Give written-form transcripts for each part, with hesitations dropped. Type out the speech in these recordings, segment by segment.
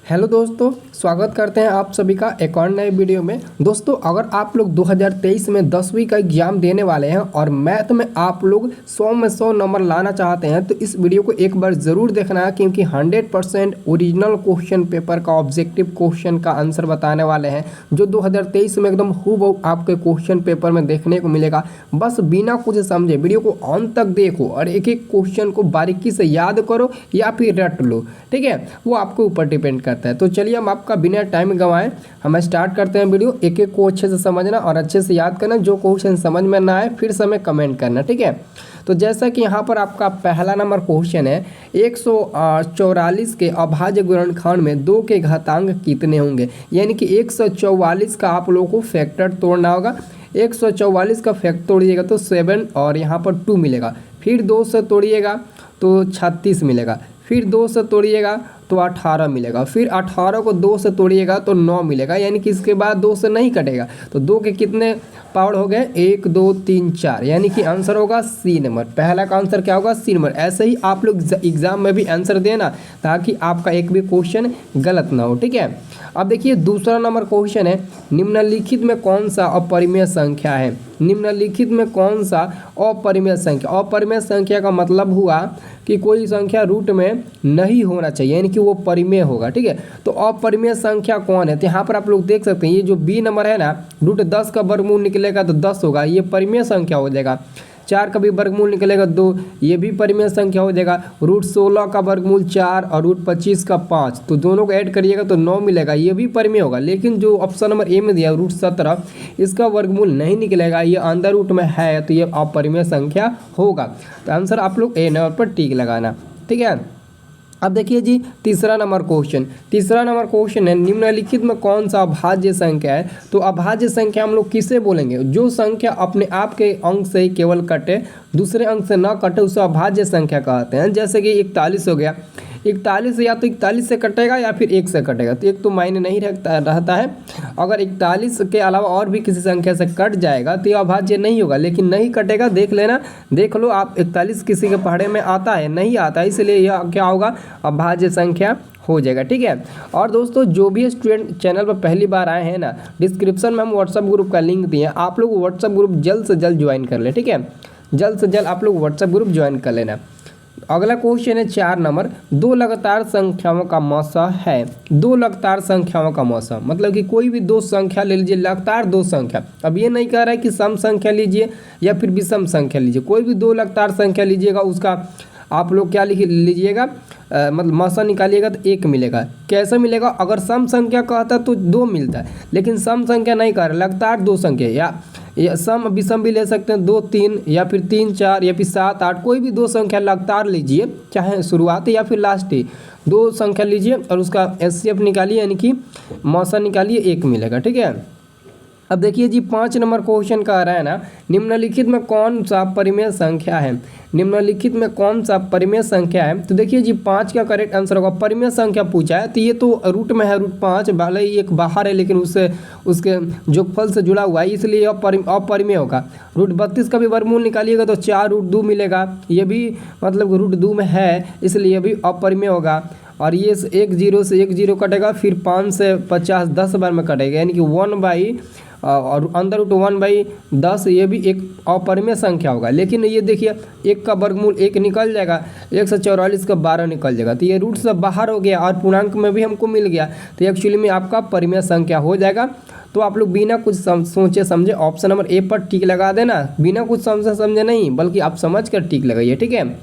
Hello दोस्तों, स्वागत करते हैं आप सभी का एक और नए वीडियो में। दोस्तों, अगर आप लोग 2023 में 10वीं का एग्जाम देने वाले हैं और मैथ में आप लोग 100 में 100 नंबर लाना चाहते हैं तो इस वीडियो को एक बार ज़रूर देखना है, क्योंकि 100% ओरिजिनल क्वेश्चन पेपर का ऑब्जेक्टिव क्वेश्चन का आंसर बताने वाले हैं, जो 2023 में एकदम हूबहू आपके क्वेश्चन पेपर में देखने को मिलेगा। बस बिना कुछ समझे वीडियो को अंत तक देखो और एक एक क्वेश्चन को बारीकी से याद करो या फिर रट लो, ठीक है, वो आपके ऊपर डिपेंड करता है। तो चलिए हम आपका बिना टाइम गंवाए हम स्टार्ट करते हैं वीडियो। एक एक को अच्छे से समझना और अच्छे से याद करना। जो क्वेश्चन समझ में ना आए फिर से हमें कमेंट करना, ठीक है। तो जैसा कि यहाँ पर आपका पहला नंबर क्वेश्चन है, 144 के अभाज्य गुणनखंड में 2 के घातांक कितने होंगे। यानी कि 144 का आप लोगों को फैक्टर तोड़ना होगा। 144 का फैक्टर तोड़िएगा तो 7 और यहाँ पर 2 मिलेगा। फिर 2 से तोड़िएगा तो 36 मिलेगा। फिर 2 से तोड़िएगा तो 18 मिलेगा। फिर 18 को 2 से तोड़िएगा तो 9 मिलेगा। यानी कि इसके बाद 2 से नहीं कटेगा। तो 2 के कितने पावर हो गए? 1 2 3 4। यानी कि आंसर होगा सी नंबर। पहला का आंसर क्या होगा? C number. ऐसे ही आप लोग एग्जाम में भी आंसर देना ताकि आपका एक भी क्वेश्चन गलत ना हो, ठीक है। अब देखिए दूसरा नंबर क्वेश्चन है, निम्नलिखित में कौन सा अपरिमेय संख्या है। निम्नलिखित में कौन सा अपरिमेय संख्या। अपरिमेय संख्या का मतलब हुआ कि कोई संख्या रूट में नहीं होना चाहिए, यानी कि वो परिमेय होगा, ठीक है। तो अपरिमेय संख्या कौन है? तो यहाँ पर आप लोग देख सकते हैं, ये जो बी नंबर है ना, रूट 10 का वर्गमूल निकलेगा तो 10 होगा, ये परिमेय संख्या हो जाएगा। 4 का भी वर्गमूल निकलेगा 2, ये भी परिमेय संख्या हो जाएगा। रूट 16 का वर्गमूल 4 और रूट 25 का 5, तो दोनों को ऐड करिएगा तो 9 मिलेगा, ये भी परिमेय होगा। लेकिन जो ऑप्शन नंबर ए में दिया रूट 17, इसका वर्गमूल नहीं निकलेगा, ये अंदर रूट में है, तो ये अपरिमेय संख्या होगा। तो आंसर आप लोग ए नंबर पर टिक लगाना, ठीक है। अब देखिए जी तीसरा नंबर क्वेश्चन। तीसरा नंबर क्वेश्चन है, निम्नलिखित में कौन सा अभाज्य संख्या है। तो अभाज्य संख्या हम लोग किसे बोलेंगे? जो संख्या अपने आप के अंक से ही केवल कटे, दूसरे अंक से न कटे, उसे अभाज्य संख्या कहते हैं। जैसे कि 41 हो गया, 41 या तो 41 से कटेगा या फिर 1 से कटेगा, तो एक तो मायने नहीं रहता है। अगर 41 के अलावा और भी किसी संख्या से कट जाएगा तो ये अभाज्य नहीं होगा, लेकिन नहीं कटेगा, देख लेना, देख लो आप। 41 किसी के पढ़े में आता है? नहीं आता, इसलिए यह क्या होगा? अभाज्य संख्या हो जाएगा, ठीक है। और दोस्तों, जो भी स्टूडेंट चैनल पर पहली बार आए हैं ना, डिस्क्रिप्शन में हम व्हाट्सअप ग्रुप का लिंक दिए हैं, आप लोग व्हाट्सअप ग्रुप जल्द से जल्द ज्वाइन कर ले, ठीक है। जल्द से जल्द आप लोग व्हाट्सअप ग्रुप ज्वाइन कर लेना। अगला क्वेश्चन है 4 नंबर, 2 लगातार संख्याओं का मौसा है। 2 लगातार संख्याओं का मौसा मतलब कि कोई भी 2 संख्या ले लीजिए, लगातार 2 संख्या। अब ये नहीं कह रहा है कि सम संख्या लीजिए या फिर विषम संख्या लीजिए, कोई भी 2 लगातार संख्या लीजिएगा, उसका आप लोग क्या लिख लीजिएगा, मतलब मौसा निकालिएगा तो 1 मिलेगा। कैसे मिलेगा? अगर सम संख्या कहता तो 2 मिलता है, लेकिन सम संख्या नहीं कह रहा, लगातार 2 संख्या या सम विषम भी ले सकते हैं, 2 3 या फिर 3 4 या फिर 7 8, कोई भी 2 संख्या लगातार लीजिए, चाहे शुरुआत या फिर लास्ट ही 2 संख्या लीजिए और उसका एचसीएफ निकालिए, यानी कि मौसा निकालिए, 1 मिलेगा, ठीक है। अब देखिए जी 5 नंबर क्वेश्चन कह रहा है ना, निम्नलिखित में कौन सा परिमेय संख्या है। निम्नलिखित में कौन सा परिमेय संख्या है? तो देखिए जी 5 का करेक्ट आंसर होगा। परिमेय संख्या पूछा है तो ये तो रूट में है, रूट 5 भले ही एक बाहर है, लेकिन उससे उसके जोगफल से जुड़ा हुआ है, इसलिए अपरिमेय होगा। रूट 32 का भी वर्गमूल निकालिएगा तो 4 रूट 2 मिलेगा, ये भी मतलब रूट 2 में है, इसलिए भी अपरिमेय होगा। और ये 1 0 से 1 0 कटेगा, फिर 5 से 50 10 बार में कटेगा, यानी कि 1 और अंदर रूट 1/10, ये भी एक अपरिमेय संख्या होगा। लेकिन ये देखिए 1 का वर्गमूल 1 निकल जाएगा, 144 का 12 निकल जाएगा, तो ये रूट से बाहर हो गया और पूर्णांक में भी हमको मिल गया, तो एक्चुअली में आपका परिमेय संख्या हो जाएगा। तो आप लोग बिना कुछ सोचे समझे ऑप्शन नंबर ए पर टिक लगा देना, बिना कुछ समझे समझे नहीं, बल्कि आप समझ कर टिक लगाइए, ठीक है।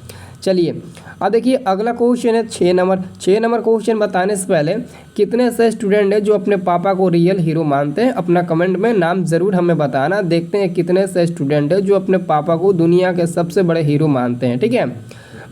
चलिए अब देखिए अगला क्वेश्चन है 6 नंबर। 6 नंबर क्वेश्चन बताने से पहले, कितने ऐसे स्टूडेंट हैं जो अपने पापा को रियल हीरो मानते हैं? अपना कमेंट में नाम ज़रूर हमें बताना। देखते हैं कितने ऐसे स्टूडेंट हैं जो अपने पापा को दुनिया के सबसे बड़े हीरो मानते हैं, ठीक है।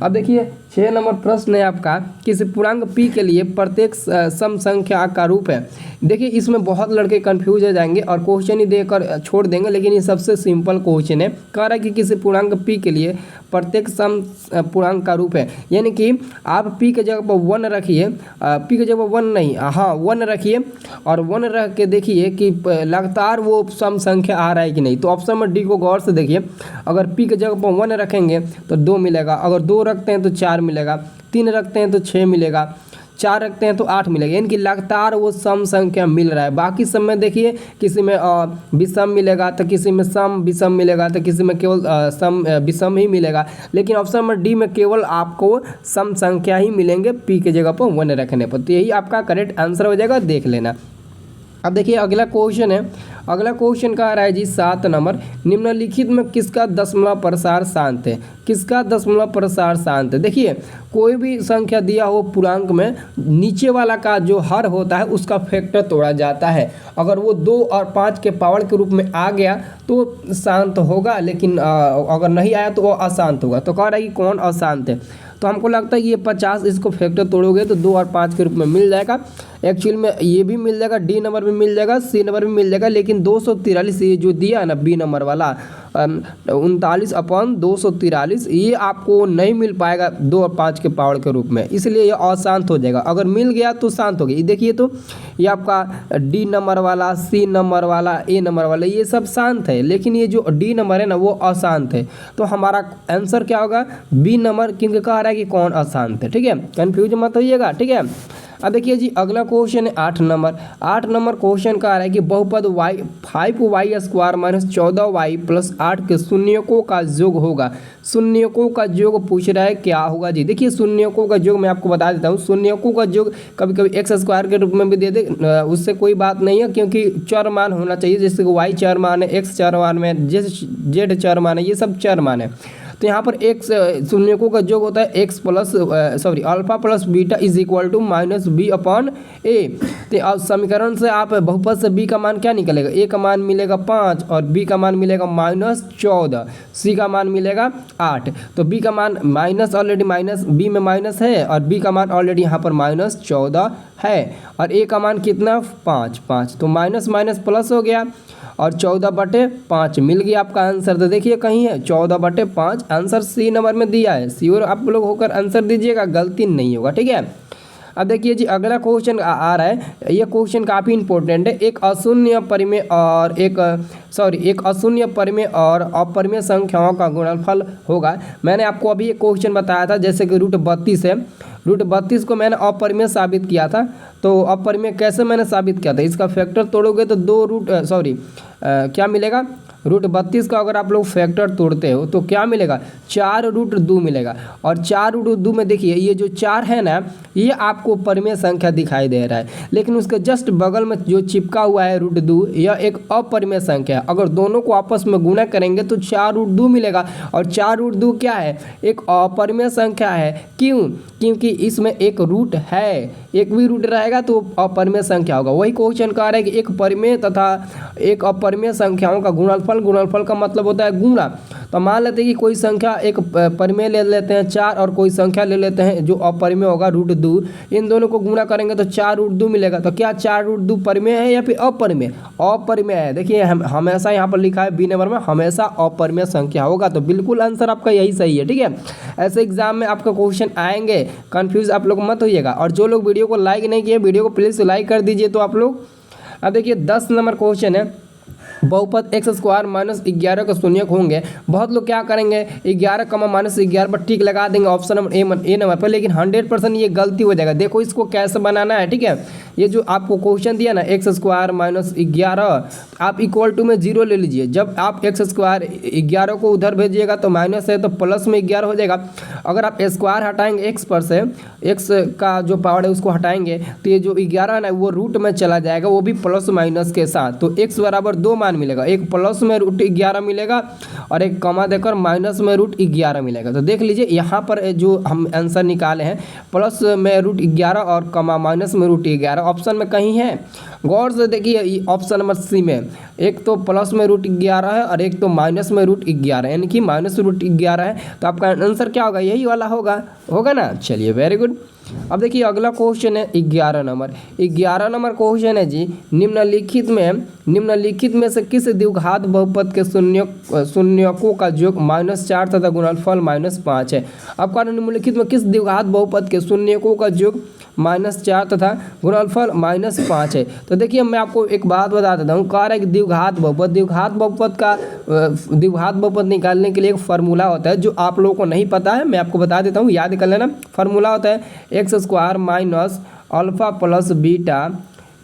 अब देखिए 6 नंबर प्रश्न है आपका, किसी पूर्णांक p के लिए प्रत्येक सम संख्या का रूप है। देखिए इसमें बहुत लड़के कंफ्यूज हो जाएंगे और क्वेश्चन ही देकर छोड़ देंगे, लेकिन ये सबसे सिंपल क्वेश्चन है। कह रहा है कि किसी पूर्णांक p के लिए प्रत्येक सम पूर्णांक का रूप है, यानी कि आप p के जगह पर 1 रखिए, p के जगह पर 1 नहीं, हाँ 1 रखिए और 1 रख के देखिए कि लगातार वो सम संख्या आ रहा है कि नहीं। तो ऑप्शन नंबर डी को गौर से देखिए, अगर p के जगह पर 1 रखेंगे तो 2 मिलेगा, अगर 2 रखते हैं तो 4 मिलेगा, 3 रखते हैं तो 6 मिलेगा, 4 रखते हैं तो 8 मिलेगा, यानी कि लगातार वो सम संख्या मिल रहा है। बाकी सब में देखिए किसी में विषम मिलेगा तो किसी में सम विषम मिलेगा तो किसी में केवल सम विषम ही मिलेगा, लेकिन ऑप्शन नंबर डी में केवल आपको सम संख्या ही मिलेंगे पी के जगह पर 1 रखने पर। तो यही आपका करेक्ट आंसर हो जाएगा, देख लेना। अब देखिए अगला क्वेश्चन है, अगला क्वेश्चन का आ रहा है जी 7 नंबर, निम्नलिखित में किसका दशमलव प्रसार शांत है, किसका दशमलव प्रसार शांत है। देखिए कोई भी संख्या दिया हो पूर्णांक में, नीचे वाला का जो हर होता है उसका फैक्टर तोड़ा जाता है। अगर वो 2 और 5 के पावर के रूप में आ गया तो शांत होगा, लेकिन अगर नहीं आया तो वो अशांत होगा। तो कह रहा है कि कौन अशांत है, तो हमको लगता है कि ये 50 इसको फैक्टर तोड़ोगे तो 2 और 5 के रूप में मिल जाएगा। एक्चुअल में ये भी मिल जाएगा, डी नंबर भी मिल जाएगा, सी नंबर भी मिल जाएगा, लेकिन 243 ये जो दिया है ना बी नंबर वाला 39/243 ये आपको नहीं मिल पाएगा 2 और 5 के पावर के रूप में, इसलिए ये अशांत हो जाएगा। अगर मिल गया तो शांत हो गया। देखिए तो ये आपका डी नंबर वाला, सी नंबर वाला, ए नंबर वाला ये सब शांत है, लेकिन ये जो डी नंबर है ना वो अशांत है। तो हमारा आंसर क्या होगा, बी नंबर, क्योंकि कह रहा है कि कौन अशांत है। ठीक है, कंफ्यूज मत होइएगा। ठीक है, अब देखिए जी अगला क्वेश्चन है 8 नंबर। 8 नंबर क्वेश्चन का आ रहा है कि बहुपद y 5y² - 14y + 8 के शून्यकों का योग होगा। शून्यकों का योग पूछ रहा है क्या होगा जी। देखिए शून्यकों का योग मैं आपको बता देता हूँ, शून्यकों का योग कभी कभी x² के रूप में भी दे दे, उससे कोई बात नहीं है, क्योंकि चर मान होना चाहिए। जैसे कि y चर मान है, x चर मान है, z चर मान है, ये सब चर मान है। तो यहाँ पर x शून्यकों का योग होता है x plus alpha plus beta is equal to -b/a। तो अब समीकरण से आप बहुपद से b का मान क्या निकलेगा, a का मान मिलेगा 5 और b का मान मिलेगा -14, c का मान मिलेगा 8। तो b का मान माइनस ऑलरेडी माइनस b में माइनस है और b का मान ऑलरेडी यहाँ पर -14 है और a का मान कितना 5। तो माइनस माइनस प्लस हो गया और 14/5 मिल गया आपका आंसर। तो देखिए कहीं है 14/5 आंसर सी नंबर में दिया है। श्योर आप लोग होकर आंसर दीजिएगा, गलती नहीं होगा। ठीक है, अब देखिए जी अगला क्वेश्चन आ रहा है, ये क्वेश्चन काफ़ी इंपॉर्टेंट है। एक अशून्य परिमेय और एक अशून्य परिमेय और अपरिमेय संख्याओं का गुणनफल होगा। मैंने आपको अभी एक क्वेश्चन बताया था, जैसे कि √32 है, √32 को मैंने अपरिमेय साबित किया था। तो अपरिमेय कैसे मैंने साबित किया था, इसका फैक्टर तोड़ोगे तो क्या मिलेगा, √32 का अगर आप लोग फैक्टर तोड़ते हो तो क्या मिलेगा, 4√2 मिलेगा। और 4√2 में देखिए ये जो 4 है ना, ये आपको परिमेय संख्या दिखाई दे रहा है, लेकिन उसके जस्ट बगल में जो चिपका हुआ है √2 यह एक अपरिमेय संख्या है। अगर दोनों को आपस में गुणा करेंगे तो 4√2 मिलेगा। और 4√2 क्या है, एक अपरिमेय संख्या है। क्यों, क्योंकि इसमें एक रूट है, एक भी रूट रहेगा तो अपरिमेय संख्या होगा। वही क्वेश्चन कह रहा है कि एक परिमेय तथा एक अपरिमेय संख्याओं का गुणनफल का मतलब होता है गुणा। तो मान लेते हैं कि कोई संख्या एक परिमेय ले लेते हैं 4 और कोई संख्या ले लेते हैं जो अपरिमेय होगा √2, इन दोनों को गुणा करेंगे तो 4√2 मिलेगा। तो क्या 4√2 परिमेय है या फिर अपरिमेय, अपरिमेय है। देखिए हमेशा यहाँ पर लिखा है बी नंबर में हमेशा अपरिमेय संख्या होगा, तो बिल्कुल आंसर आपका यही सही है। ठीक है, ऐसे एग्जाम में आपका क्वेश्चन आएंगे, कन्फ्यूज आप लोग मत होइएगा। और जो लोग वीडियो को लाइक नहीं किए वीडियो को प्लीज़ लाइक कर दीजिए। तो आप लोग अब देखिए 10 नंबर क्वेश्चन है, बहुपद x² - 11 का शून्यक होंगे। बहुत लोग क्या करेंगे 11, -11 पर टिक लगा देंगे ऑप्शन नंबर ए नंबर पर, लेकिन 100% ये गलती हो जाएगा। देखो इसको कैसे बनाना है। ठीक है, ये जो आपको क्वेश्चन दिया ना x² - 11 आप इक्वल टू में 0 ले लीजिए। जब आप x² 11 को उधर भेजिएगा तो माइनस है तो प्लस में 11 हो जाएगा। अगर आप स्क्वायर हटाएंगे x पर से, x का जो पावर है उसको हटाएंगे तो ये जो 11 है ना वो रूट में चला जाएगा, वो भी प्लस माइनस के साथ। तो x बराबर 2 मान मिलेगा, एक प्लस में √11 मिलेगा और एक कमा देकर माइनस में √11 मिलेगा। तो देख लीजिए यहाँ पर जो हम आंसर निकाले हैं प्लस में √11 और कमा माइनस में √11 ऑप्शन में कहीं है। गौर से देखिए ऑप्शन नंबर सी में एक तो प्लस में √11 है और एक तो माइनस में √11 यानी कि माइनस √11 है। तो आपका आंसर क्या होगा, यही वाला होगा ना। चलिए वेरी गुड। अब देखिए अगला क्वेश्चन है 11 नंबर। 11 नंबर क्वेश्चन है जी, निम्नलिखित में से किस द्विघात बहुपद के शून्यकों का योग -4 तथा गुणनफल -5 है। आपका निम्नलिखित में किस द्विघात बहुपद के शून्यकों का योग -4 तथा गुणनफल -5 है। तो देखिए मैं आपको एक बात बता देता हूँ, कह रहा है कि द्विघात बहुपद निकालने के लिए एक फार्मूला होता है जो आप लोगों को नहीं पता है, मैं आपको बता देता हूँ, याद कर लेना। फार्मूला होता है x² - alpha plus beta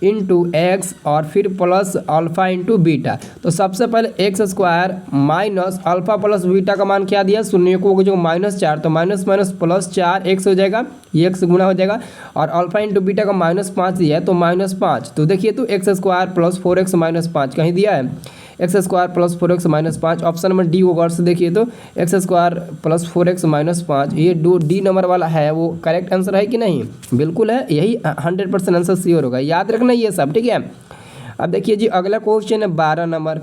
into x और फिर प्लस अल्फा इंटू बीटा। तो सबसे पहले x² minus alpha plus beta का मान क्या दिया, शून्य को जो -4, तो माइनस माइनस प्लस 4 x हो जाएगा, ये x गुना हो जाएगा, और अल्फा इंटू बीटा का -5 दिया है तो -5। तो देखिए तो x² प्लस 4x माइनस 5 कहीं दिया है, x² plus 4x minus 5, option number D होगा। से देखिए तो x² प्लस 4x माइनस 5 ये डी नंबर वाला है, वो करेक्ट आंसर है कि नहीं, बिल्कुल है, यही 100% आंसर श्योर होगा, याद रखना ये सब, ठीक है। अब देखिए जी अगला क्वेश्चन है 12 नंबर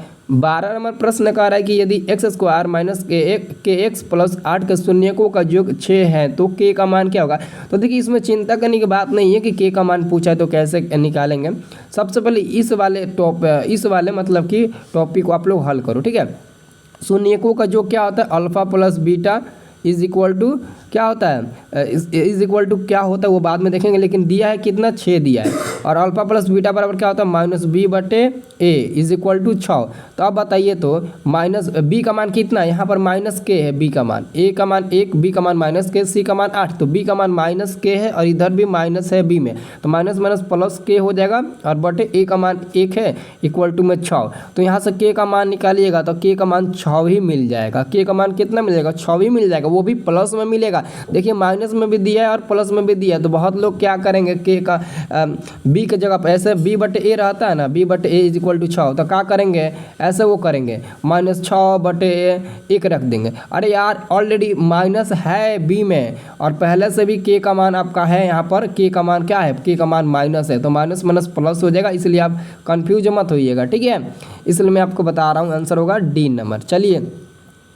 प्रश्न कह रहा है कि यदि x² माइनस के एक्स प्लस 8 के शून्यकों का योग 6 है तो k का मान क्या होगा। तो देखिए इसमें चिंता करने की बात नहीं है कि k का मान पूछा है तो कैसे निकालेंगे। सबसे पहले इस वाले मतलब कि टॉपिक को आप लोग हल करो, ठीक है। शून्यकों का योग क्या होता है, alpha plus beta is equal to क्या होता है, इज इक्वल टू क्या होता है वो बाद में देखेंगे, लेकिन दिया है कितना, 6 दिया है, और अल्फा प्लस बीटा बराबर क्या होता है, -b/a इज इक्वल टू 6। तो अब बताइए तो माइनस b का मान कितना है, यहाँ पर -k है, b का मान, a का मान 1, b का मान -k, c का मान 8, तो b का मान -k है और इधर भी माइनस है b में, तो माइनस माइनस प्लस k हो जाएगा और बटे a का मान 1 है इक्वल टू में 6। तो यहाँ से k का मान निकालिएगा तो k का मान 6 ही मिल जाएगा, k का मान कितना मिल जाएगा, 6 ही मिल जाएगा, वो भी प्लस में मिलेगा। देखिए माइनस में भी दिया है और प्लस में भी दिया है, तो बहुत लोग क्या करेंगे, के का बी की जगह पर ऐसे b/a रहता है ना, b/a इज इक्वल टू 6, तो क्या करेंगे, ऐसे वो करेंगे -6/1 रख देंगे। अरे यार ऑलरेडी माइनस है b में और पहले से भी k का मान आपका है, यहाँ पर k का मान क्या है, k का मान माइनस है, तो माइनस माइनस प्लस हो जाएगा, इसलिए आप कन्फ्यूज मत होइएगा, ठीक है। इसलिए मैं आपको बता रहा हूँ आंसर होगा डी नंबर। चलिए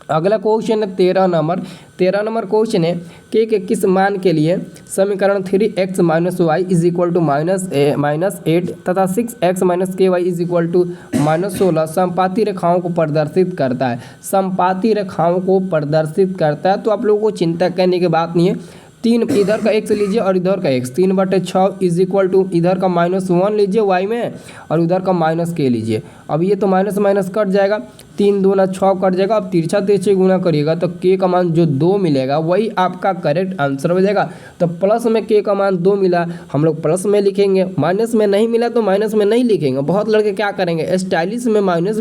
अगला क्वेश्चन है 13 नंबर क्वेश्चन है के किस मान के लिए समीकरण 3x - y is equal to -8 तथा 6x - ky is equal to -16 समपाती रेखाओं को प्रदर्शित करता है, समपाती रेखाओं को प्रदर्शित करता है। तो आप लोगों को चिंता करने की बात नहीं है, 3 इधर का x लीजिए और इधर का x, 3/6 इज इक्वल टू इधर का -1 लीजिए y में और उधर का -k लीजिए। अब ये तो माइनस माइनस कट जाएगा, 3 दूना 6 कट जाएगा, अब तिरछा तिरछे गुना करिएगा तो k का मान जो 2 मिलेगा वही आपका करेक्ट आंसर हो जाएगा। तो प्लस में k का मान 2 मिला, हम लोग प्लस में लिखेंगे, माइनस में नहीं मिला तो माइनस में नहीं लिखेंगे। बहुत लड़के क्या करेंगे, स्टाइलिश में माइनस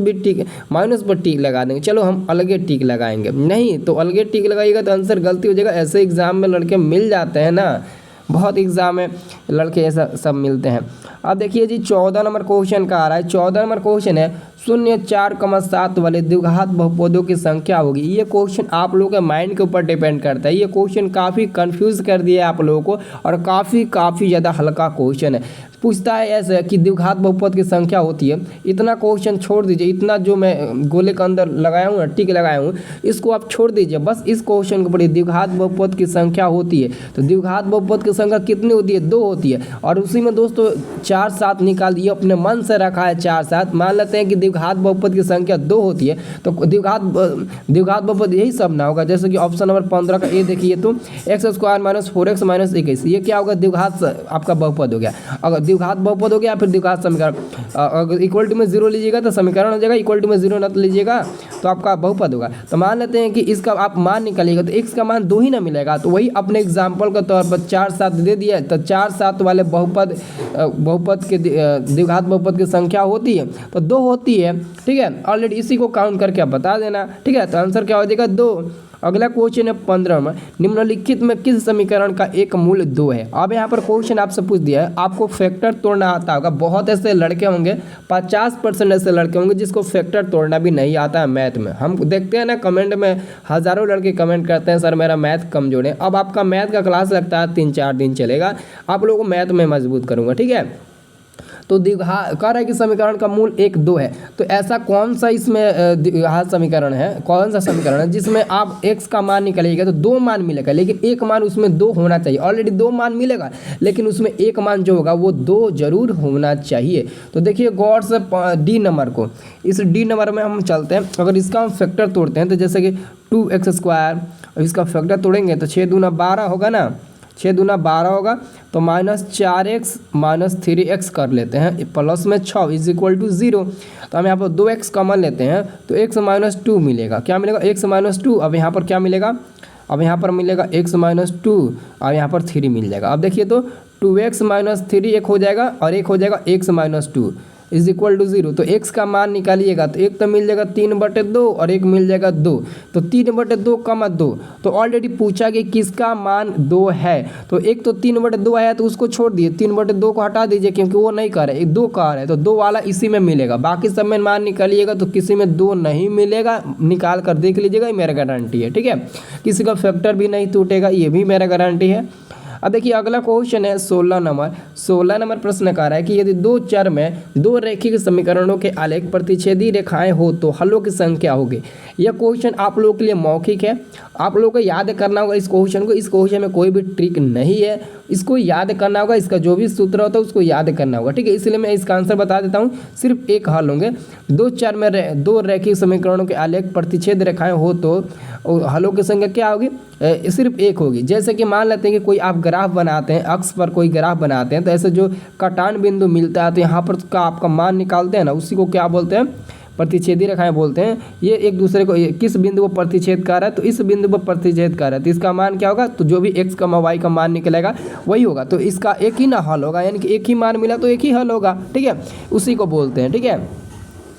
पर टिक लगा देंगे, चलो हम अलगे टिक लगाएंगे, नहीं तो अलगे टिक लगाइएगा तो आंसर गलती हो जाएगा। ऐसे एग्जाम में लड़के मिल जाते हैं ना, बहुत एग्जाम में लड़के ऐसा सब मिलते हैं। अब देखिए जी 14 नंबर क्वेश्चन का आ रहा है, 14 नंबर क्वेश्चन है 0, 4,7 वाले द्विघात बहुपदों की संख्या होगी। ये क्वेश्चन आप लोगों के माइंड के ऊपर डिपेंड करता है, ये क्वेश्चन काफ़ी कंफ्यूज कर दिया है आप लोगों को और काफ़ी ज़्यादा हल्का क्वेश्चन है। पूछता है ऐसे कि द्विघात बहुपद की संख्या होती है, इतना क्वेश्चन छोड़ दीजिए, इतना जो मैं गोले के अंदर लगाया हूँ ना, टिक लगाया हूँ, इसको आप छोड़ दीजिए, बस इस क्वेश्चन को पढ़िए। द्विघात बहुपद की संख्या होती है, तो द्विघात बहुपद की संख्या कितनी होती है, 2 होती है, और उसी में दोस्तों 4, 7 निकाल दिए, अपने मन से रखा है 4, 7, मान लेते हैं कि द्विघात बहुपद की संख्या 2 होती है, तो द्विघात बहुपद यही सब ना होगा। जैसे कि ऑप्शन नंबर 15 का ए देखिए तो x² - 4x - 21, ये क्या होगा, द्विघात आपका बहुपद हो गया। अगर द्विघात बहुपद हो गया फिर द्विघात समीकरण, अगर इक्वल टू में 0 लीजिएगा तो समीकरण हो जाएगा, इक्वल टू में 0 न लीजिएगा तो आपका बहुपद होगा। तो मान लेते हैं कि इसका आप मान निकालिएगा तो x का मान 2 ही ना मिलेगा, तो वही अपने एग्जाम्पल के तौर पर 4, 7 दे दिया, तो 4, 7 वाले बहुपद के द्विघात बहुपद की संख्या होती है तो 2 होती है, ठीक है। ऑलरेडी इसी को काउंट करके आप बता देना, ठीक है। तो आंसर क्या हो जाएगा, 2। अगला क्वेश्चन है 15 में, निम्नलिखित में किस समीकरण का एक मूल 2 है। अब यहाँ पर क्वेश्चन आपसे पूछ दिया है, आपको फैक्टर तोड़ना आता होगा। बहुत ऐसे लड़के होंगे, 50% ऐसे लड़के होंगे जिसको फैक्टर तोड़ना भी नहीं आता है मैथ में। हम देखते हैं ना कमेंट में हज़ारों लड़के कमेंट करते हैं सर मेरा मैथ कमजोर है। अब आपका मैथ का क्लास लगता है 3-4 दिन चलेगा, आप लोगों को मैथ में मजबूत करूँगा, ठीक है। तो द्विघात कह रहा है कि समीकरण का मूल 1, 2 है, तो ऐसा कौन सा इसमें द्विघात समीकरण है, कौन सा समीकरण है जिसमें आप x का मान निकालिएगा तो 2 मान मिलेगा, लेकिन एक मान उसमें 2 होना चाहिए। ऑलरेडी 2 मान मिलेगा लेकिन उसमें एक मान जो होगा वो 2 जरूर होना चाहिए। तो देखिए गौर से डी नंबर को, इस डी नंबर में हम चलते हैं। अगर इसका हम फैक्टर तोड़ते हैं तो जैसे कि 2x², इसका फैक्टर तोड़ेंगे तो 6 दूना 12 होगा ना, 6 दूना 12 होगा, तो -4x -3x कर लेते हैं, प्लस में 6 इज इक्वल टू 0। तो हम यहाँ पर 2x कॉमन लेते हैं तो x -2 मिलेगा। क्या मिलेगा? x -2। अब यहाँ पर क्या मिलेगा? अब यहाँ पर मिलेगा x -2 और यहाँ पर 3 मिल जाएगा। अब देखिए तो 2x - 3 एक हो जाएगा और एक हो जाएगा x -2 इज इक्वल टू 0। तो x का मान निकालिएगा तो एक तो मिल जाएगा 3/2 और एक मिल जाएगा 2। तो 3/2 कमा 2, तो ऑलरेडी पूछा कि किसका मान 2 है। तो एक तो 3/2 आया तो उसको छोड़ दिए, 3/2 को हटा दीजिए क्योंकि वो नहीं कर रहा है, 2 का है तो 2 वाला इसी में मिलेगा। बाकी सब में मान निकालिएगा तो किसी में 2 नहीं मिलेगा, निकाल कर देख लीजिएगा, ये मेरा गारंटी है। ठीक है, किसी का फैक्टर भी नहीं टूटेगा, ये भी मेरा गारंटी है। अब देखिए अगला क्वेश्चन है 16 नंबर प्रश्न कह रहा है कि यदि दो चर में दो रैखिक समीकरणों के आलेख प्रतिच्छेदी रेखाएं हो तो हलों की संख्या होगी। यह क्वेश्चन आप लोगों के लिए मौखिक है, आप लोगों को याद करना होगा इस क्वेश्चन को। इस क्वेश्चन में कोई भी ट्रिक नहीं है, इसको याद करना होगा, इसका जो भी सूत्र होता है उसको याद करना होगा। ठीक है, इसलिए मैं इसका आंसर बता देता हूँ, सिर्फ एक हल होंगे। दो चर में दो रैखिक समीकरणों के आलेख प्रतिच्छेद रेखाएं हो तो हलों की संख्या क्या होगी? सिर्फ एक होगी। जैसे कि मान लेते हैं कि कोई आप ग्राफ बनाते हैं, अक्ष पर कोई ग्राफ बनाते हैं, तो ऐसे जो कटान बिंदु मिलता है तो यहाँ पर का आपका मान निकालते हैं ना, उसी को क्या बोलते हैं? प्रतिच्छेदी रेखाएं बोलते हैं। ये एक दूसरे को किस बिंदु को प्रतिच्छेद कर रहा है, तो इस बिंदु पर प्रतिच्छेद कर रहा है, तो इसका मान क्या होगा? तो जो भी x, y का मान निकलेगा वही होगा। तो इसका एक ही ना हल होगा, यानी कि एक ही मान मिला तो एक ही हल होगा। ठीक है, उसी को बोलते हैं। ठीक है,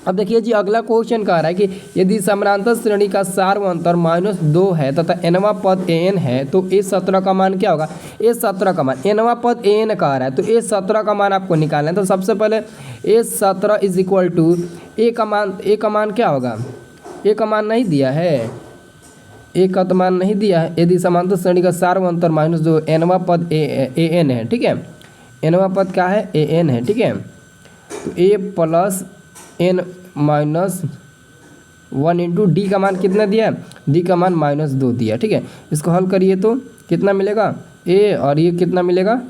अब देखिए जी अगला क्वेश्चन कह रहा है कि यदि समानांतर श्रेणी का सार्वंतर -2 है तथा nवां पद an है तो a17 का मान क्या होगा? a17 का मान, nवां पद an कह रहा है तो a17 का मान आपको निकालना है। तो सबसे पहले a17 is equal to a का मान क्या होगा? a का मान नहीं दिया है, a का तो मान नहीं दिया है। यदि समानांतर श्रेणी का सार्वंतर -2 nवां पद an है, ठीक है, nवां पद क्या है? an है। ठीक है, तो a plus n -1 into D का मान कितना दिया? डी का मान -2 दिया। ठीक है, इसको हल करिए तो कितना मिलेगा? a और ये कितना मिलेगा?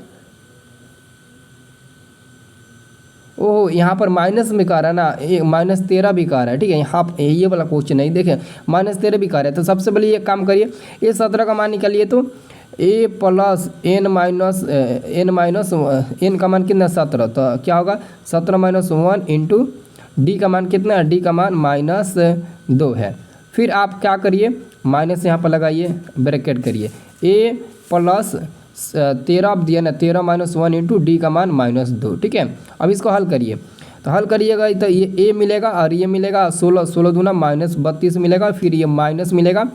ओह, यहाँ पर माइनस में कह रहा है ना, -13 भी कह रहा है। ठीक है, यहाँ ये वाला क्वेश्चन नहीं देखें, -13 भी कह रहा है। तो सबसे पहले ये काम करिए, a17 का मान निकालिए तो a प्लस n का मान कितना? 17। तो क्या होगा? 17 - 1 इंटू डी का मान कितना है? डी का मान -2 है। फिर आप क्या करिए? माइनस यहाँ पर लगाइए, ब्रैकेट करिए, a प्लस 13 आप दिया ना, 13 - 1 इंटू डी का मान -2। ठीक है, अब इसको हल करिए, तो हल करिएगा तो ये a मिलेगा और ये मिलेगा 16 दूना -32 मिलेगा, फिर ये माइनस मिलेगा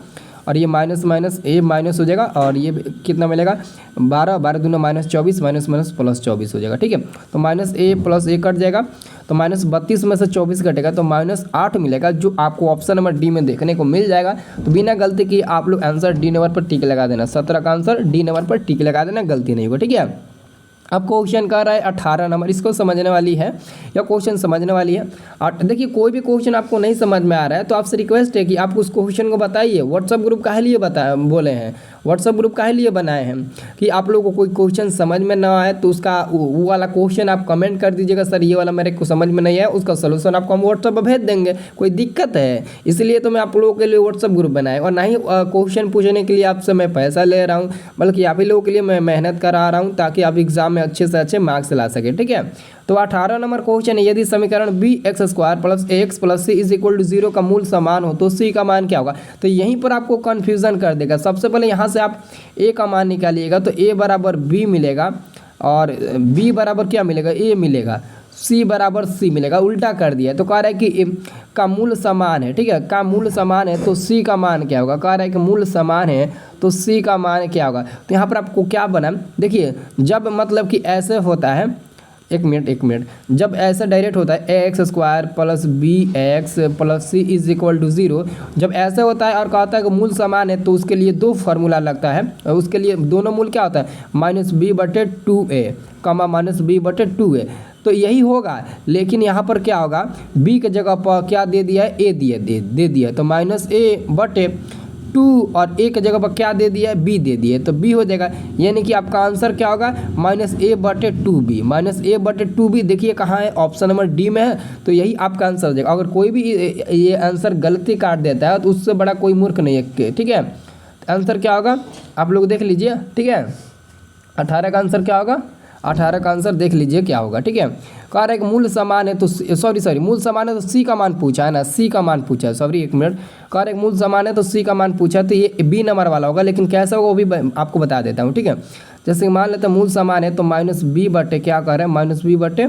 और ये माइनस ए माइनस हो जाएगा और ये कितना मिलेगा? 12 दूना -24 +24 हो जाएगा। ठीक है, तो -a + a कट जाएगा, तो -32 में से 24 कटेगा तो -8 मिलेगा, जो आपको ऑप्शन नंबर डी में देखने को मिल जाएगा। तो बिना गलती की आप लोग आंसर डी नंबर पर टिक लगा देना, 17 का आंसर डी नंबर पर टिक लगा देना, गलती नहीं होगा। ठीक है, अब क्वेश्चन कर रहा है 18 नंबर, इसको समझने वाली है या क्वेश्चन समझने वाली है। देखिए कोई भी क्वेश्चन आपको नहीं समझ में आ रहा है तो आपसे रिक्वेस्ट है कि आप उस क्वेश्चन को बताइए। व्हाट्सअप ग्रुप काहे लिए बोले हैं, व्हाट्सअप ग्रुप काहे लिए बनाए हैं कि आप लोगों को कोई क्वेश्चन समझ में ना आए तो उसका वो वाला क्वेश्चन आप कमेंट कर दीजिएगा, सर ये वाला मेरे को समझ में नहीं है, उसका सोल्यूशन आपको हम व्हाट्सअप पर भेज देंगे। कोई दिक्कत है? इसलिए तो मैं आप लोगों के लिए व्हाट्सअप ग्रुप बनाए, और ना ही क्वेश्चन पूछने के लिए आपसे मैं पैसा ले रहा हूँ, बल्कि आप ही लोगों के लिए मैं मेहनत करा रहा हूँ ताकि आप एग्जाम में अच्छे से अच्छे मार्क्स ला सके। ठीक है, तो 18 नंबर क्वेश्चन है, यदि समीकरण bx² + ax + c = 0 का मूल समान हो तो c का मान क्या होगा? तो यहीं पर आपको कन्फ्यूज़न कर देगा। सबसे पहले यहाँ से आप a का मान निकालिएगा तो a बराबर b मिलेगा और b बराबर क्या मिलेगा? a मिलेगा, c बराबर c मिलेगा, उल्टा कर दिया। तो कह रहा है कि का मूल समान है। ठीक है, का मूल समान है तो c का मान क्या होगा? कह रहा है कि मूल समान है तो c का मान क्या होगा? तो यहाँ पर आपको क्या बना, देखिए जब मतलब कि ऐसे होता है, एक मिनट, जब ऐसा डायरेक्ट होता है ax² + bx + c = 0, जब ऐसा होता है और कहता है कि मूल समान है तो उसके लिए दो फार्मूला लगता है, और उसके लिए दोनों मूल क्या होता है? -b/2a, -b/2a, तो यही होगा। लेकिन यहाँ पर क्या होगा? b के जगह पर क्या दे दिया है? a दे दिया, तो -a/2 और a के जगह पर क्या दे दिया है? b दे दिया, तो b हो जाएगा। यानी कि आपका आंसर क्या होगा? -a/2b, -a/2b। देखिए कहाँ है? ऑप्शन नंबर डी में है, तो यही आपका आंसर हो जाएगा। अगर कोई भी ये आंसर गलती काट देता है तो उससे बड़ा कोई मूर्ख नहीं है। ठीक है, आंसर क्या होगा आप लोग देख लीजिए। ठीक है, 18 का आंसर क्या होगा? 18 का आंसर देख लीजिए क्या होगा, ठीक है। कह रहा है कि मूल समान है तो सॉरी मूल समान है तो सी का मान पूछा है ना, सी का मान पूछा है, सॉरी एक मिनट। कह रहा है कि मूल समान है तो सी का मान पूछा, तो ये बी नंबर वाला होगा, लेकिन कैसा होगा वो भी आपको बता देता हूँ, ठीक है। जैसे मान लेते हैं मूल समान है तो माइनस बी बटे क्या कह रहे हैं, माइनस बी बटे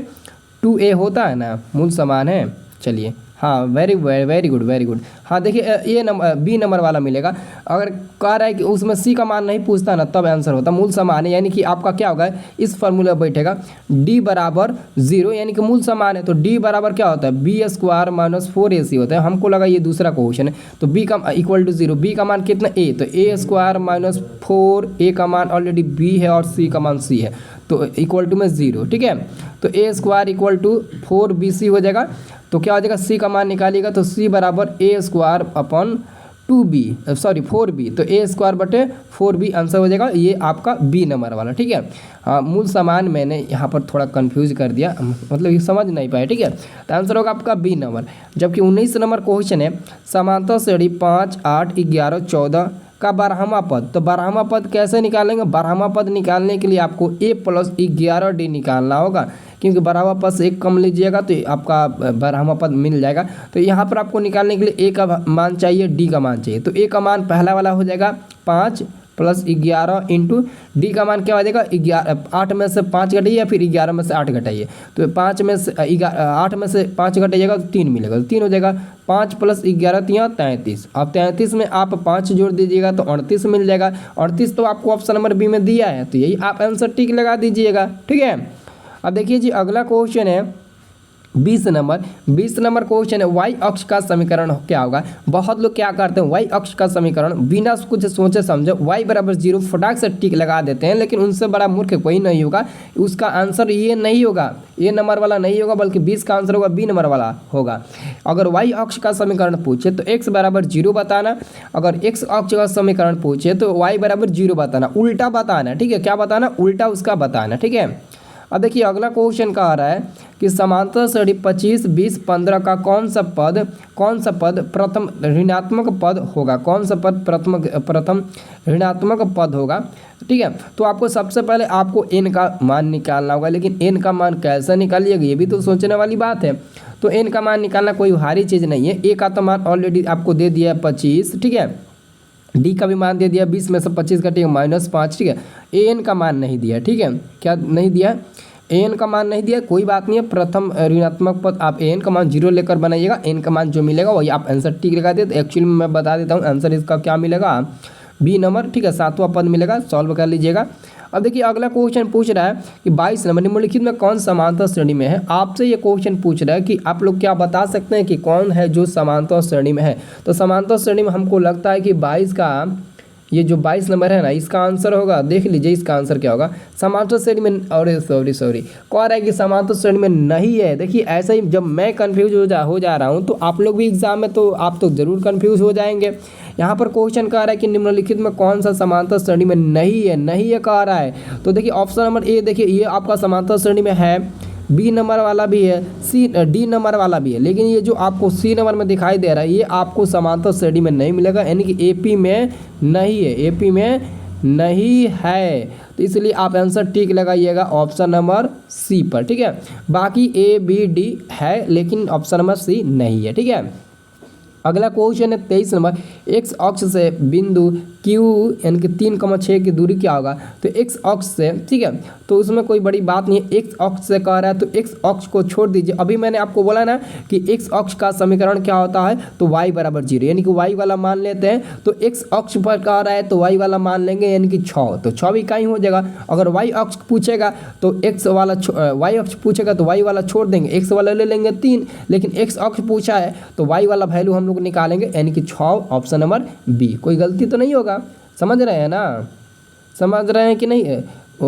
2a होता है ना, मूल समान है। चलिए हाँ, वेरी गुड। हाँ देखिए ये नंबर बी नंबर वाला मिलेगा। अगर कह रहा है कि उसमें सी का मान नहीं पूछता ना तब आंसर होता मूल समान है, यानी कि आपका क्या होगा इस फॉर्मूला बैठेगा डी बराबर 0, यानी कि मूल समान है तो डी बराबर क्या होता है बी स्क्वायर माइनस 4ac होता है। हमको लगा ये दूसरा क्वेश्चन है, तो बी का इक्वल टू 0, बी का मान कितना ए, तो ए स्क्वायर माइनस 4, ए का मान ऑलरेडी बी है और सी का मान सी है, तो इक्वल टू में 0, ठीक है। तो ए स्क्वायर इक्वल टू 4bc हो जाएगा। तो क्या हो जाएगा सी का मान निकालिएगा तो सी बराबर ए स्क्वायर अपन 4b, तो ए स्क्वायर बटे 4b आंसर हो जाएगा, ये आपका बी नंबर वाला, ठीक है। हाँ मूल समान मैंने यहाँ पर थोड़ा कंफ्यूज कर दिया, मतलब ये समझ नहीं पाए, ठीक है। तो आंसर होगा आपका बी नंबर। जबकि 19 नंबर क्वेश्चन है समांतर श्रेणी 5, 8, 11, 14 का 12वां पद, तो 12वां पद कैसे निकालेंगे? 12वां पद निकालने के लिए आपको a + 11d निकालना होगा, क्योंकि 12वां पद से एक कम लीजिएगा तो आपका 12वां पद मिल जाएगा। तो यहाँ पर आपको निकालने के लिए a का मान चाहिए, d का मान चाहिए। तो a का मान पहला वाला हो जाएगा 5 + 11 इंटू डी का मान क्या हो जाएगा 8 में से 5 घटाइए या फिर 11 में से 8 घटाइए, तो 8 में से 5 घटाइएगा तो 3 मिलेगा, तो 3 हो जाएगा। 5 + 11 = 33। अब 33 में आप 5 जोड़ दीजिएगा तो 38 मिल जाएगा। 38 तो आपको ऑप्शन नंबर बी में दिया है, तो यही आप आंसर टिक लगा दीजिएगा, ठीक है। अब देखिए जी अगला क्वेश्चन है 20 नंबर क्वेश्चन है y अक्ष का समीकरण क्या होगा। बहुत लोग क्या करते हैं y अक्ष का समीकरण बिना कुछ सोचे समझे y बराबर 0 फटाक से टिक लगा देते हैं, लेकिन उनसे बड़ा मूर्ख कोई नहीं होगा। उसका आंसर ये नहीं होगा, ये नंबर वाला नहीं होगा, बल्कि 20 का आंसर होगा बी नंबर वाला होगा। अगर y अक्ष का समीकरण पूछे तो x बराबर 0 बताना, अगर x अक्ष का समीकरण पूछे तो y बराबर 0 बताना, उल्टा बताना, ठीक है। क्या बताना? उल्टा उसका बताना, ठीक है। अब देखिए अगला क्वेश्चन कह रहा है कि समांतर श्रेणी 25, 20, 15 का कौन सा पद प्रथम ऋणात्मक पद होगा, कौन सा पद प्रथम ऋणात्मक पद होगा, ठीक है। तो आपको सबसे पहले आपको n का मान निकालना होगा, लेकिन n का मान कैसे निकालिएगा ये भी तो सोचने वाली बात है। तो n का मान निकालना कोई भारी चीज़ नहीं है। a का तो मान ऑलरेडी आपको दे दिया है 25, ठीक है। डी का भी मान दे दिया, 20 में से 25 घटेगा -5, ठीक है। एन का मान नहीं दिया, ठीक है। क्या नहीं दिया? एन का मान नहीं दिया, कोई बात नहीं है। प्रथम ऋणात्मक पद आप एन का मान 0 लेकर बनाइएगा, एन का मान जो मिलेगा वही आप आंसर टिक लगा दे। तो एक्चुअली में मैं बता देता हूँ आंसर इसका क्या मिलेगा, बी नंबर, ठीक है। 7वां पद मिलेगा, सॉल्व कर लीजिएगा। अब देखिए अगला क्वेश्चन पूछ रहा है कि 22 नंबर निम्नलिखित में कौन समांतर श्रेणी में है। आपसे ये क्वेश्चन पूछ रहा है कि आप लोग क्या बता सकते हैं कि कौन है जो समांतर श्रेणी में है। तो समांतर श्रेणी में हमको लगता है कि 22 का ये जो 22 नंबर है ना, इसका आंसर होगा, देख लीजिए इसका आंसर क्या होगा। समांतर श्रेणी में, और सॉरी कह रहा है कि समांतर श्रेणी में नहीं है। देखिए ऐसा ही जब मैं कंफ्यूज हो जा रहा हूँ तो आप लोग भी एग्जाम में तो आप तो जरूर कंफ्यूज हो जाएंगे। यहाँ पर क्वेश्चन कह रहा है कि निम्नलिखित में कौन सा समांतर श्रेणी में नहीं है कह रहा है। तो देखिए ऑप्शन नंबर ए, देखिए ये आपका समांतर श्रेणी में है, बी नंबर वाला भी है, डी नंबर वाला भी है, लेकिन ये जो आपको सी नंबर में दिखाई दे रहा है ये आपको समांतर श्रेणी में नहीं मिलेगा, यानी कि एपी में नहीं है, एपी में नहीं है। तो इसलिए आप आंसर टिक लगाइएगा ऑप्शन नंबर सी पर, ठीक है। बाकी ए बी डी है, लेकिन ऑप्शन नंबर सी नहीं है, ठीक है। अगला क्वेश्चन है 23 नंबर, एक्स अक्ष से बिंदु Q यानी कि 3,6 की दूरी क्या होगा। तो एक्स अक्ष से, ठीक है, तो उसमें कोई बड़ी बात नहीं है। एक्स अक्ष से कह रहा है तो एक्स अक्ष को छोड़ दीजिए। अभी मैंने आपको बोला ना कि एक्स अक्ष का समीकरण क्या होता है, तो y बराबर 0, यानी कि y वाला मान लेते हैं। तो एक्स अक्ष पर कह रहा है तो y वाला मान लेंगे, यानी कि 6, तो 6 भी इकाई हो जाएगा। अगर y अक्ष पूछेगा तो x वाला y अक्ष पूछेगा तो y वाला छोड़ देंगे, x वाला ले लेंगे 3, लेकिन x अक्ष पूछा है तो y वाला वैल्यू हम लोग निकालेंगे, यानी कि 6, ऑप्शन नंबर बी। कोई गलती तो नहीं होगा, समझ रहे हैं ना, समझ रहे हैं कि नहीं।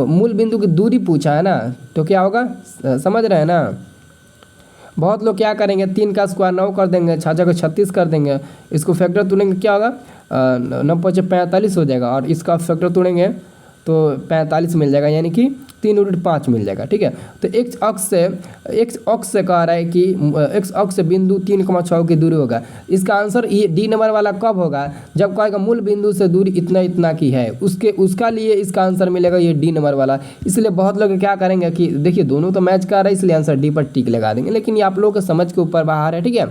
मूल बिंदु की दूरी पूछा है ना, तो क्या होगा, समझ रहे हैं ना। बहुत लोग क्या करेंगे, 3 का स्क्वायर 9 कर देंगे, 6 को 36 कर देंगे, इसको फैक्टर तोड़ेंगे क्या होगा, 9 × 5 = 45 हो जाएगा, और इसका फैक्टर तोड़ेंगे तो 45 मिल जाएगा, यानी कि 3√5 मिल जाएगा। ठीक है, तो एक्स अक्ष से कह रहा है कि एक्स अक्ष से बिंदु 3,6 की दूरी होगा। इसका आंसर ये डी नंबर वाला कब होगा, जब कहेगा मूल बिंदु से दूरी इतना इतना की है, उसका लिए इसका आंसर मिलेगा ये डी नंबर वाला। इसलिए बहुत लोग क्या करेंगे कि देखिए दोनों तो मैच कर रहा है, इसलिए आंसर डी पर टिक लगा देंगे, लेकिन ये आप लोगों के समझ के ऊपर बाहर है। ठीक है,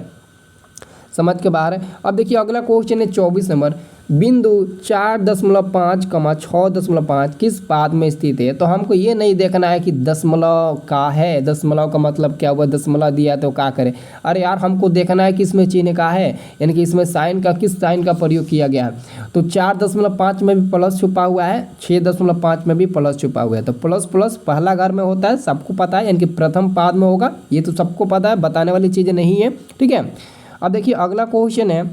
समझ के बाहर है। अब देखिए अगला क्वेश्चन है 24 नंबर, बिंदु 4.5, 6.5 किस पाद में स्थित है। तो हमको ये नहीं देखना है कि दशमलव का है, दशमलव का मतलब क्या हुआ, दशमलव दिया तो क्या करें। अरे यार हमको देखना है कि इसमें चिन्ह का है, यानी कि इसमें साइन का, किस साइन का प्रयोग किया गया है। तो 4.5 में भी प्लस छुपा हुआ है, 6.5 में भी प्लस छुपा हुआ है। तो प्लस प्लस पहला घर में होता है, सबको पता है, यानी कि प्रथम पाद में होगा, ये तो सबको पता है, बताने वाली चीज़ें नहीं है। ठीक है, अब देखिए अगला क्वेश्चन है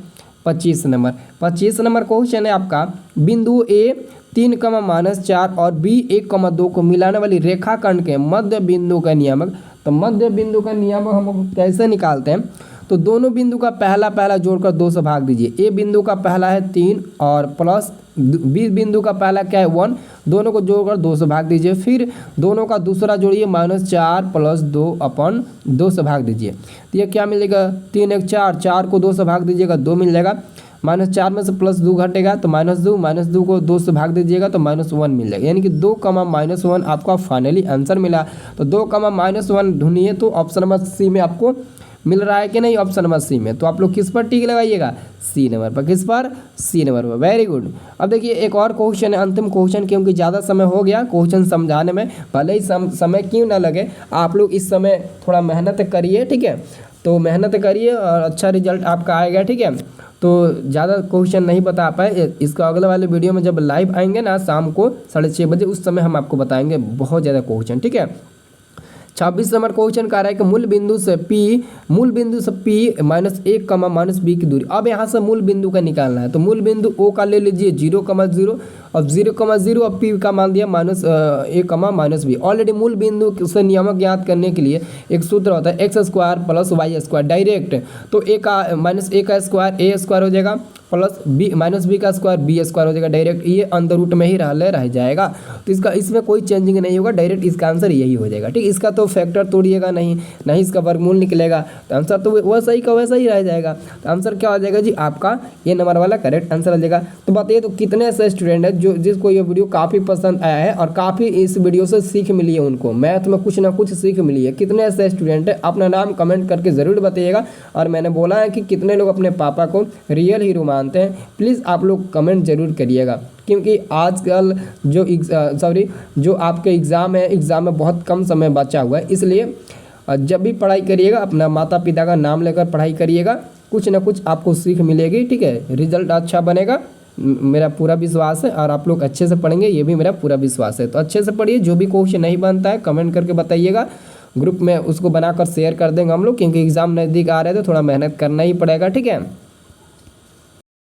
25 नंबर। 25 नंबर क्वेश्चन है आपका, बिंदु ए 3, -4 और बी 1, 2 को मिलाने वाली रेखाखंड के मध्य बिंदु का नियामक। तो मध्य बिंदु का नियामक हम कैसे निकालते हैं, तो दोनों बिंदु का पहला जोड़कर 2 से भाग दीजिए। ए बिंदु का पहला है 3 और प्लस बी बिंदु का पहला क्या है 1, दोनों को जोड़कर 2 से भाग दीजिए। फिर दोनों का दूसरा जोड़िए, -4 + 2/2 से भाग दीजिए। तो ये क्या मिलेगा, 3 1 4, 4 को 2 से भाग दीजिएगा 2 मिल जाएगा। -4 में से +2 घटेगा तो -2 को 2 से भाग दीजिएगा तो -1 मिल जाएगा, यानी कि 2, -1 आपका फाइनली आंसर मिला। तो 2, -1 ढूंढिए, तो ऑप्शन नंबर सी में आपको मिल रहा है कि नहीं, ऑप्शन नंबर सी में। तो आप लोग किस पर टिक लगाइएगा, सी नंबर पर। किस पर, सी नंबर पर। Very good. अब देखिए एक और क्वेश्चन है, अंतिम क्वेश्चन, क्योंकि ज़्यादा समय हो गया क्वेश्चन समझाने में, भले ही समय क्यों ना लगे, आप लोग इस समय थोड़ा मेहनत करिए। ठीक है, तो मेहनत करिए और अच्छा रिजल्ट आपका आएगा। ठीक है, तो ज़्यादा क्वेश्चन नहीं बता पाए, इसका अगले वाले वीडियो में जब लाइव आएंगे ना शाम को 6:30 बजे, उस समय हम आपको बताएंगे बहुत ज़्यादा क्वेश्चन। ठीक है, 26 नंबर क्वेश्चन कह रहा है कि मूल बिंदु से P -1, -B की दूरी। अब यहाँ से मूल बिंदु का निकालना है, तो मूल बिंदु O का ले लीजिए 0, अब 0, अब P का मान दिया -A, -B। ऑलरेडी मूल बिंदु से नियामक ज्ञात करने के लिए एक सूत्र होता है x² + y² डायरेक्ट। तो A का -A का स्क्वायर A² हो जाएगा, प्लस -B का स्क्वायर B² हो जाएगा डायरेक्ट, ये अंदर रूट में ही रह जाएगा। तो इसमें कोई चेंजिंग नहीं होगा, डायरेक्ट इसका आंसर यही हो जाएगा। ठीक, इसका तो फैक्टर तोड़िएगा नहीं इसका वर्गमूल निकलेगा, तो आंसर तो वैसा ही का वैसा ही रह जाएगा। तो आंसर क्या हो जाएगा जी, आपका ये नंबर वाला करेक्ट आंसर आ जाएगा। तो बताइए तो कितने ऐसे स्टूडेंट है जिसको ये वीडियो काफ़ी पसंद आया है और काफ़ी इस वीडियो से सीख मिली है, उनको मैथ में कुछ ना कुछ सीख मिली है। कितने ऐसे स्टूडेंट है, अपना नाम कमेंट करके ज़रूर बताइएगा। और मैंने बोला है कि कितने लोग अपने पापा को रियल हीरो मानते हैं, प्लीज़ आप लोग कमेंट जरूर करिएगा, क्योंकि आजकल जो आपके एग्ज़ाम है, एग्ज़ाम में बहुत कम समय बचा हुआ है, इसलिए जब भी पढ़ाई करिएगा अपना माता पिता का नाम लेकर पढ़ाई करिएगा, कुछ ना कुछ आपको सीख मिलेगी। ठीक है, रिजल्ट अच्छा बनेगा, मेरा पूरा विश्वास है, और आप लोग अच्छे से पढ़ेंगे ये भी मेरा पूरा विश्वास है। तो अच्छे से पढ़िए, जो भी क्वेश्चन नहीं बनता है कमेंट करके बताइएगा, ग्रुप में उसको बनाकर शेयर कर देंगे हम लोग, क्योंकि एग्ज़ाम नज़दीक आ रहे हैं तो थोड़ा मेहनत करना ही पड़ेगा। ठीक है।